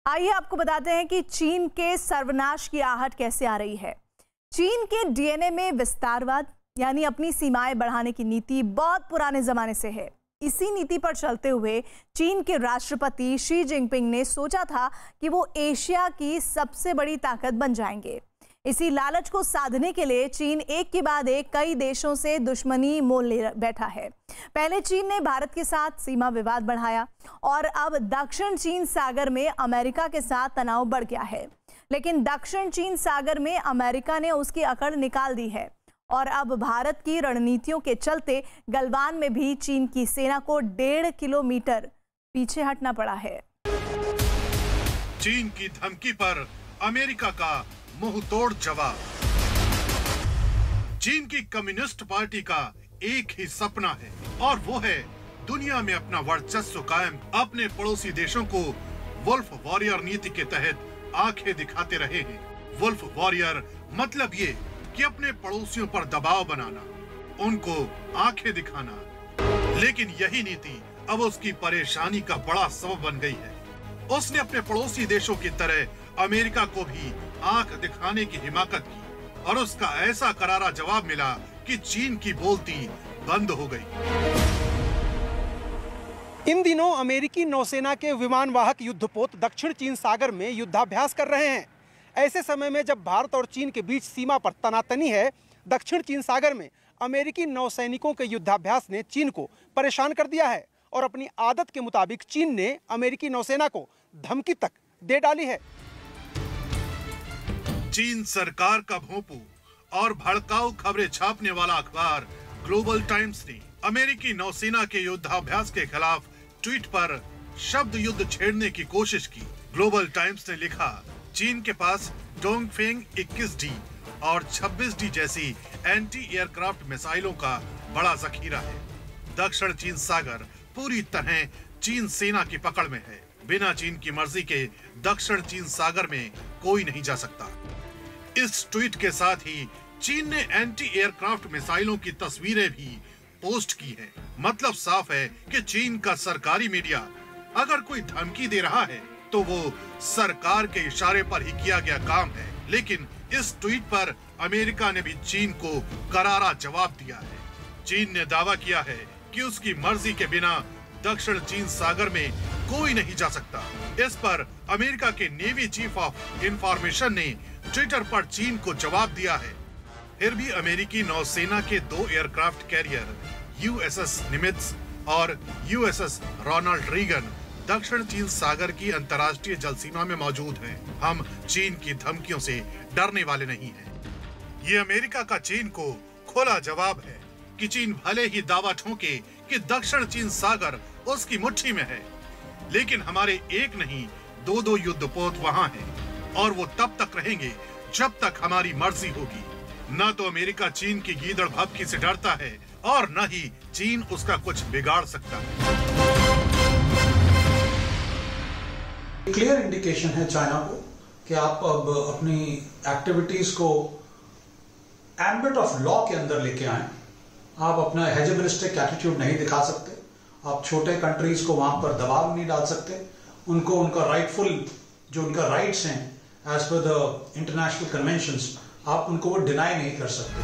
आइए आपको बताते हैं कि चीन के सर्वनाश की आहट कैसे आ रही है। चीन के डीएनए में विस्तारवाद यानी अपनी सीमाएं बढ़ाने की नीति बहुत पुराने जमाने से है। इसी नीति पर चलते हुए चीन के राष्ट्रपति शी जिनपिंग ने सोचा था कि वो एशिया की सबसे बड़ी ताकत बन जाएंगे। इसी लालच को साधने के लिए चीन एक के बाद एक कई देशों से दुश्मनी मोल ले बैठा है। पहले चीन ने भारत के साथ सीमा विवाद बढ़ाया और अब दक्षिण चीन सागर में अमेरिका के साथ तनाव बढ़ गया है। लेकिन दक्षिण चीन सागर में अमेरिका ने उसकी अकड़ निकाल दी है और अब भारत की रणनीतियों के चलते गलवान में भी चीन की सेना को 1.5 किलोमीटर पीछे हटना पड़ा है। चीन की धमकी पर अमेरिका का मुंह तोड़ जवाब। चीन की कम्युनिस्ट पार्टी का एक ही सपना है और वो है दुनिया में अपना वर्चस्व कायम, अपने पड़ोसी देशों को वुल्फ वॉरियर नीति के तहत आंखें दिखाते रहे हैं। वुल्फ वॉरियर मतलब ये कि अपने पड़ोसियों पर दबाव बनाना, उनको आंखें दिखाना। लेकिन यही नीति अब उसकी परेशानी का बड़ा सबब बन गई है। उसने अपने पड़ोसी देशों की तरह अमेरिका को भी आंख दिखाने की हिमाकत की और उसका ऐसा करारा जवाब मिला कि चीन की बोलती बंद हो गई। इन दिनों अमेरिकी नौसेना के विमानवाहक युद्धपोत दक्षिण चीन सागर में युद्धाभ्यास कर रहे हैं। ऐसे समय में जब भारत और चीन के बीच सीमा पर तनातनी है, दक्षिण चीन सागर में अमेरिकी नौसैनिकों के युद्धाभ्यास ने चीन को परेशान कर दिया है और अपनी आदत के मुताबिक चीन ने अमेरिकी नौसेना को धमकी तक दे डाली है। चीन सरकार का भोंपू और भड़काऊ खबरें छापने वाला अखबार ग्लोबल टाइम्स ने अमेरिकी नौसेना के युद्धाभ्यास के खिलाफ ट्वीट पर शब्द युद्ध छेड़ने की कोशिश की। ग्लोबल टाइम्स ने लिखा, चीन के पास डोंगफेंग 21D और 26D जैसी एंटी एयरक्राफ्ट मिसाइलों का बड़ा जखीरा है। दक्षिण चीन सागर पूरी तरह चीन सेना की पकड़ में है। बिना चीन की मर्जी के दक्षिण चीन सागर में कोई नहीं जा सकता। इस ट्वीट के साथ ही चीन ने एंटी एयरक्राफ्ट मिसाइलों की तस्वीरें भी पोस्ट की है। मतलब साफ है कि चीन का सरकारी मीडिया अगर कोई धमकी दे रहा है तो वो सरकार के इशारे पर ही किया गया काम है। लेकिन इस ट्वीट पर अमेरिका ने भी चीन को करारा जवाब दिया है। चीन ने दावा किया है कि उसकी मर्जी के बिना दक्षिण चीन सागर में कोई नहीं जा सकता। इस पर अमेरिका के नेवी चीफ ऑफ इंफॉर्मेशन ने ट्विटर पर चीन को जवाब दिया है। फिर भी अमेरिकी नौसेना के 2 एयरक्राफ्ट कैरियर यूएसएस निमित्ज और यूएसएस रोनाल्ड रीगन दक्षिण चीन सागर की अंतर्राष्ट्रीय जल सीमा में मौजूद हैं। हम चीन की धमकियों से डरने वाले नहीं हैं। ये अमेरिका का चीन को खुला जवाब है कि चीन भले ही दावा ठोके कि दक्षिण चीन सागर उसकी मुट्ठी में है, लेकिन हमारे एक नहीं 2 युद्धपोत वहां हैं और वो तब तक रहेंगे जब तक हमारी मर्जी होगी। न तो अमेरिका चीन की गीदड़ भभकी से डरता है और न ही चीन उसका कुछ बिगाड़ सकता है। क्लियर इंडिकेशन है चाइना को कि आप अब अपनी एक्टिविटीज को एम्बिट ऑफ लॉ के अंदर लेके आए। आप अपना हेजेमनिस्टिक एटीट्यूड नहीं दिखा सकते। आप छोटे कंट्रीज को वहां पर दबाव नहीं डाल सकते। उनको उनका राइटफुल जो उनका राइट्स हैं as per the international conventions, आप उनको वो डिनाई नहीं कर सकते।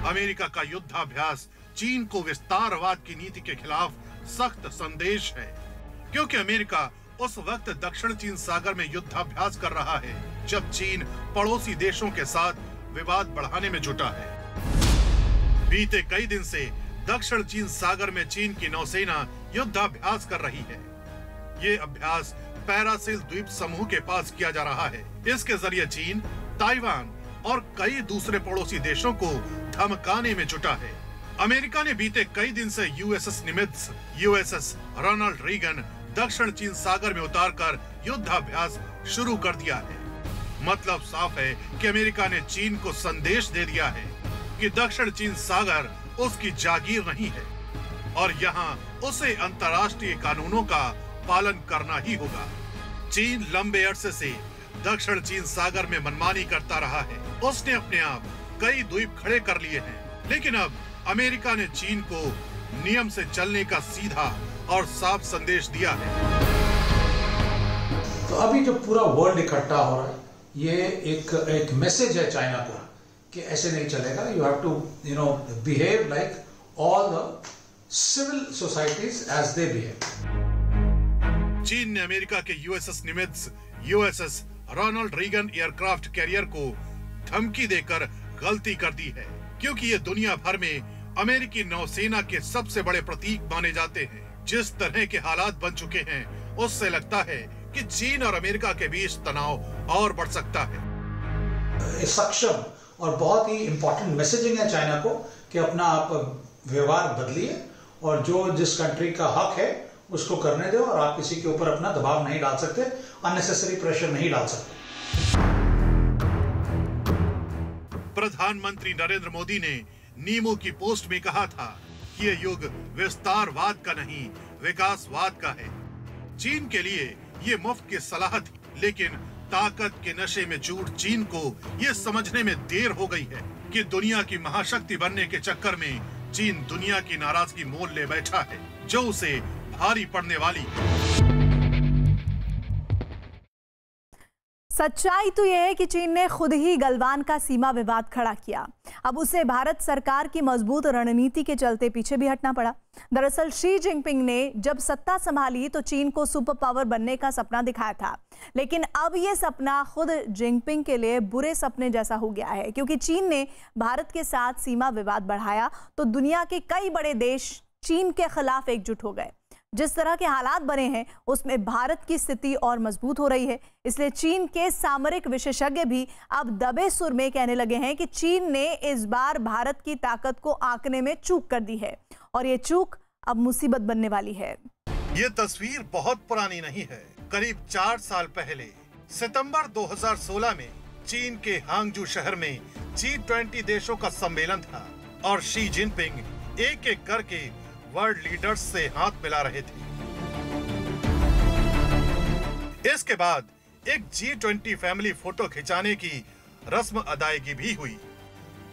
अमेरिका का युद्धाभ्यास चीन को विस्तारवाद की नीति के खिलाफ सख्त संदेश है, क्योंकि अमेरिका उस वक्त दक्षिण चीन सागर में युद्धाभ्यास कर रहा है जब चीन पड़ोसी देशों के साथ विवाद बढ़ाने में जुटा है। बीते कई दिन से दक्षिण चीन सागर में चीन की नौसेना युद्धाभ्यास कर रही है। ये अभ्यास पैरासिल द्वीप समूह के पास किया जा रहा है। इसके जरिए चीन, ताइवान और कई दूसरे पड़ोसी देशों को धमकाने में जुटा है। अमेरिका ने बीते कई दिन से USS Nimitz, USS Ronald Reagan दक्षिण चीन सागर में उतारकर युद्धाभ्यास शुरू कर दिया है। मतलब साफ है कि अमेरिका ने चीन को संदेश दे दिया है कि दक्षिण चीन सागर उसकी जागीर नहीं है और यहाँ उसे अंतर्राष्ट्रीय कानूनों का पालन करना ही होगा। चीन लंबे अरसे से दक्षिण चीन सागर में मनमानी करता रहा है। उसने अपने आप कई द्वीप खड़े कर लिए हैं, लेकिन अब अमेरिका ने चीन को नियम से चलने का सीधा और साफ संदेश दिया है। तो अभी जो पूरा वर्ल्ड इकट्ठा हो रहा है, ये एक मैसेज है चाइना को कि ऐसे नहीं चलेगा। You have to behave like all the civil societies as they behave. चीन ने अमेरिका के USS Nimitz, USS Ronald Reagan aircraft carrier को धमकी देकर गलती कर दी है, क्योंकि ये दुनिया भर में अमेरिकी नौसेना के सबसे बड़े प्रतीक माने जाते हैं। जिस तरह के हालात बन चुके हैं, उससे लगता है कि चीन और अमेरिका के बीच तनाव और बढ़ सकता है। सक्षम और बहुत ही इंपॉर्टेंट मैसेजिंग है चाइना को कि अपना आप व्यवहार बदलिए और जो जिस कंट्री का हक है उसको करने दो, और आप किसी के ऊपर अपना दबाव नहीं डाल सकते, अननेसेसरी प्रेशर नहीं डाल सकते। प्रधानमंत्री नरेंद्र मोदी ने नीमू की पोस्ट में कहा था कि ये युग विस्तारवाद का नहीं, विकासवाद का है। चीन के लिए ये मुफ्त की सलाह थी, लेकिन ताकत के नशे में चूर चीन को ये समझने में देर हो गई है कि दुनिया की महाशक्ति बनने के चक्कर में चीन दुनिया की नाराजगी मोल ले बैठा है, जो उसे भारी पड़ने वाली। सच्चाई तो यह है कि चीन ने खुद ही गलवान का सीमा विवाद खड़ा किया। अब उसे भारत सरकार की मजबूत रणनीति के चलते पीछे भी हटना पड़ा। दरअसल शी जिनपिंग ने जब सत्ता संभाली तो चीन को सुपर पावर बनने का सपना दिखाया था, लेकिन अब ये सपना खुद जिनपिंग के लिए बुरे सपने जैसा हो गया है, क्योंकि चीन ने भारत के साथ सीमा विवाद बढ़ाया तो दुनिया के कई बड़े देश चीन के खिलाफ एकजुट हो गए। जिस तरह के हालात बने हैं उसमें भारत की स्थिति और मजबूत हो रही है। इसलिए चीन के सामरिक विशेषज्ञ भी अब दबे सुर में कहने लगे हैं कि चीन ने इस बार भारत की ताकत को आंकने में चूक कर दी है और ये चूक अब मुसीबत बनने वाली है। ये तस्वीर बहुत पुरानी नहीं है। करीब 4 साल पहले सितंबर 2016 में चीन के हांगजू शहर में G20 देशों का सम्मेलन था और शी जिनपिंग एक एक करके वर्ल्ड लीडर्स से हाथ मिला रहे थे। इसके बाद एक G20 फैमिली फोटो खिंचाने की रस्म अदायगी भी हुई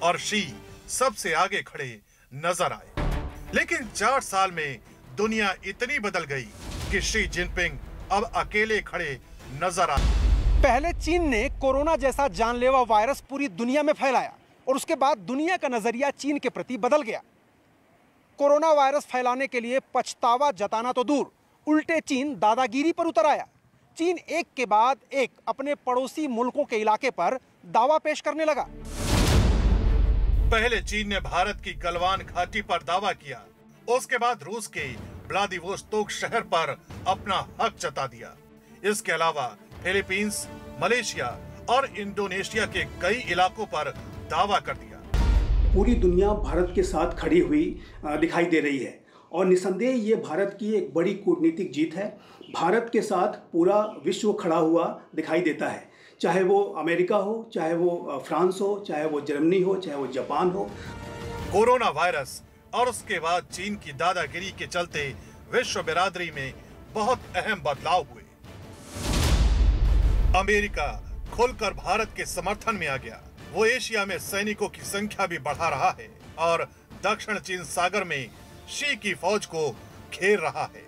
और शी सबसे आगे खड़े नजर आए। लेकिन 4 साल में दुनिया इतनी बदल गई कि शी जिनपिंग अब अकेले खड़े नजर आए। पहले चीन ने कोरोना जैसा जानलेवा वायरस पूरी दुनिया में फैलाया और उसके बाद दुनिया का नजरिया चीन के प्रति बदल गया। कोरोना वायरस फैलाने के लिए पछतावा जताना तो दूर, उल्टे चीन दादागिरी पर उतर आया। चीन एक के बाद एक अपने पड़ोसी मुल्कों के इलाके पर दावा पेश करने लगा। पहले चीन ने भारत की गलवान घाटी पर दावा किया, उसके बाद रूस के व्लादिवोस्तोक शहर पर अपना हक जता दिया। इसके अलावा फिलीपींस, मलेशिया और इंडोनेशिया के कई इलाकों पर दावा कर दिया। पूरी दुनिया भारत के साथ खड़ी हुई दिखाई दे रही है और निसंदेह ये भारत की एक बड़ी कूटनीतिक जीत है। भारत के साथ पूरा विश्व खड़ा हुआ दिखाई देता है, चाहे वो अमेरिका हो, चाहे वो फ्रांस हो, चाहे वो जर्मनी हो, चाहे वो जापान हो। कोरोना वायरस और उसके बाद चीन की दादागिरी के चलते विश्व बिरादरी में बहुत अहम बदलाव हुए। अमेरिका खुलकर भारत के समर्थन में आ गया। वो एशिया में सैनिकों की संख्या भी बढ़ा रहा है और दक्षिण चीन सागर में शी की फौज को घेर रहा है।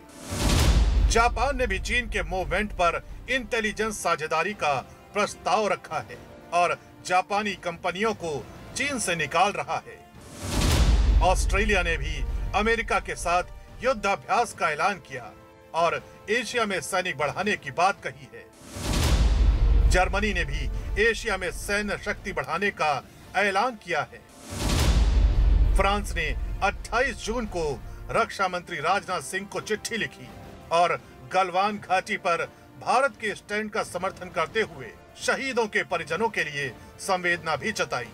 जापान ने भी चीन के मूवमेंट पर इंटेलिजेंस साझेदारी का प्रस्ताव रखा है और जापानी कंपनियों को चीन से निकाल रहा है। ऑस्ट्रेलिया ने भी अमेरिका के साथ युद्धाभ्यास का ऐलान किया और एशिया में सैनिक बढ़ाने की बात कही है। जर्मनी ने भी एशिया में सैन्य शक्ति बढ़ाने का ऐलान किया है। फ्रांस ने 28 जून को रक्षा मंत्री राजनाथ सिंह को चिट्ठी लिखी और गलवान घाटी पर भारत के स्टैंड का समर्थन करते हुए शहीदों के परिजनों के लिए संवेदना भी जताई।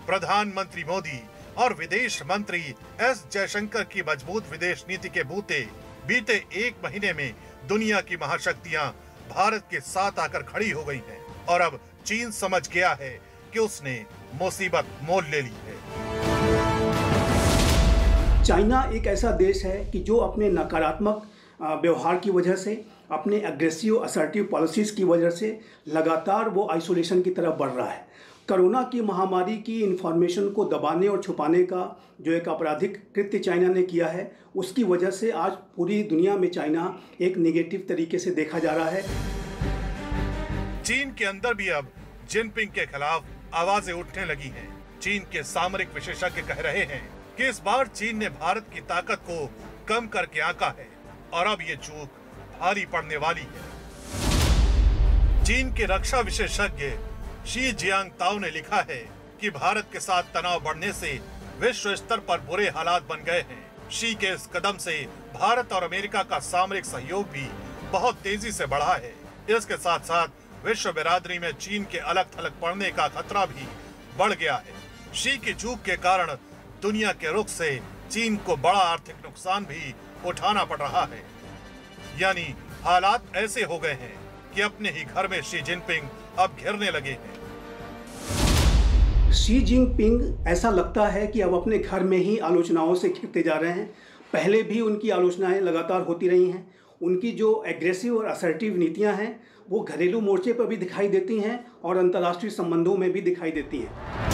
प्रधानमंत्री मोदी और विदेश मंत्री एस जयशंकर की मजबूत विदेश नीति के बूते बीते 1 महीने में दुनिया की महाशक्तियां भारत के साथ आकर खड़ी हो गई हैं और अब चीन समझ गया है कि उसने मुसीबत मोल ले ली है। चाइना एक ऐसा देश है कि जो अपने नकारात्मक व्यवहार की वजह से, अपने एग्रेसिव असर्टिव पॉलिसीज की वजह से लगातार वो आइसोलेशन की तरफ बढ़ रहा है कोरोना की महामारी की इन्फॉर्मेशन को दबाने और छुपाने का जो एक आपराधिक कृत्य चाइना ने किया है, उसकी वजह से आज पूरी दुनिया में चाइना एक नेगेटिव तरीके से देखा जा रहा है। चीन के अंदर भी अब जिनपिंग के खिलाफ आवाजें उठने लगी हैं। चीन के सामरिक विशेषज्ञ कह रहे हैं कि इस बार चीन ने भारत की ताकत को कम करके आंका है और अब ये चूक भारी पड़ने वाली है। चीन के रक्षा विशेषज्ञ शी जियांगताओ ने लिखा है कि भारत के साथ तनाव बढ़ने से विश्व स्तर पर बुरे हालात बन गए हैं। शी के इस कदम से भारत और अमेरिका का सामरिक सहयोग भी बहुत तेजी से बढ़ा है। इसके साथ साथ विश्व बिरादरी में चीन के अलग थलग पड़ने का खतरा भी बढ़ गया है। शी की चूक के कारण दुनिया के रुख से चीन को बड़ा आर्थिक नुकसान भी उठाना पड़ रहा है। यानी हालात ऐसे हो गए हैं कि अपने ही घर में शी जिनपिंग अब घिरने लगे हैं। शी जिनपिंग ऐसा लगता है कि अब अपने घर में ही आलोचनाओं से घिरते जा रहे हैं। पहले भी उनकी आलोचनाएं लगातार होती रही हैं। उनकी जो एग्रेसिव और असर्टिव नीतियां हैं वो घरेलू मोर्चे पर भी दिखाई देती हैं और अंतर्राष्ट्रीय संबंधों में भी दिखाई देती हैं।